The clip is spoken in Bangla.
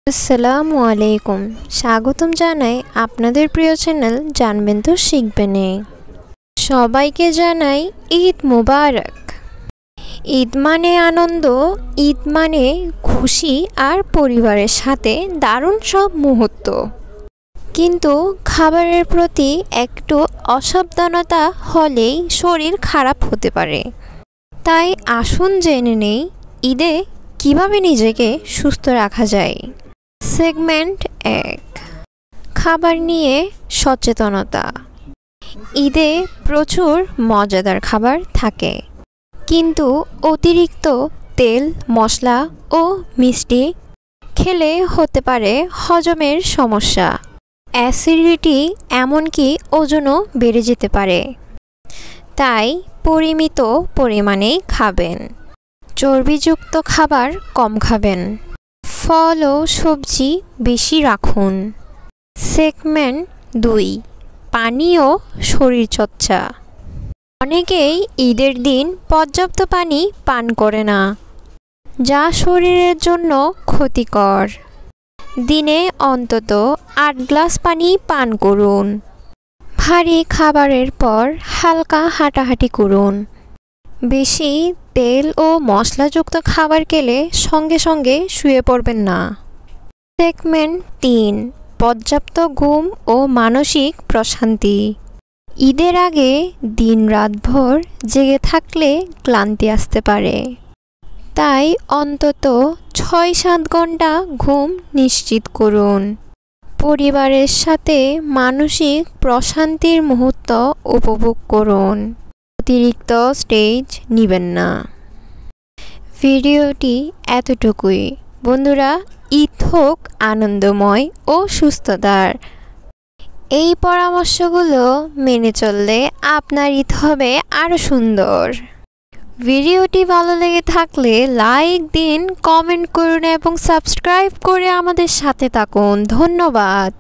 আসসালামু আলাইকুম। স্বাগতম জানাই আপনাদের প্রিয় চ্যানেল জানবেন তো শিখবেনে। সবাইকে জানাই ঈদ মুবারক। ঈদ মানে আনন্দ, ঈদ মানে খুশি আর পরিবারের সাথে দারুণ সব মুহূর্ত। কিন্তু খাবারের প্রতি একটু অসাবধানতা হলেই শরীর খারাপ হতে পারে। তাই আসুন জেনে নেই ঈদে কিভাবে নিজেকে সুস্থ রাখা যায়। সেগমেন্ট 1, খাবার নিয়ে সচেতনতা। ঈদে প্রচুর মজাদার খাবার থাকে, কিন্তু অতিরিক্ত তেল, মশলা ও মিষ্টি খেলে হতে পারে হজমের সমস্যা, অ্যাসিডিটি, এমনকি ওজনও বেড়ে যেতে পারে। তাই পরিমিত পরিমাণেই খাবেন। চর্বিযুক্ত খাবার কম খাবেন। ফল ও সবজি বেশি রাখুন। সেগমেন্ট 2, পানি ও শরীরচর্চা। অনেকেই ঈদের দিন পর্যাপ্ত পানি পান করে না, যা শরীরের জন্য ক্ষতিকর। দিনে অন্তত 8 গ্লাস পানি পান করুন। ভারী খাবারের পর হালকা হাঁটাহাঁটি করুন। বেশি তেল ও মশলাযুক্ত খাবার খেলে সঙ্গে সঙ্গে শুয়ে পড়বেন না। সেগমেন্ট 3, পর্যাপ্ত ঘুম ও মানসিক প্রশান্তি। ঈদের আগে দিন রাতভর জেগে থাকলে ক্লান্তি আসতে পারে। তাই অন্তত 6-7 ঘন্টা ঘুম নিশ্চিত করুন। পরিবারের সাথে মানসিক প্রশান্তির মুহূর্ত উপভোগ করুন। অতিরিক্ত স্টেজ নেবেন না। ভিডিওটি এতটুকুই। বন্ধুরা, ঈদ হোক আনন্দময় ও সুস্থতার। এই পরামর্শগুলো মেনে চললে আপনার ঈদ হবে আরও সুন্দর। ভিডিওটি ভালো লেগে থাকলে লাইক দিন, কমেন্ট করুন এবং সাবস্ক্রাইব করে আমাদের সাথে থাকুন। ধন্যবাদ।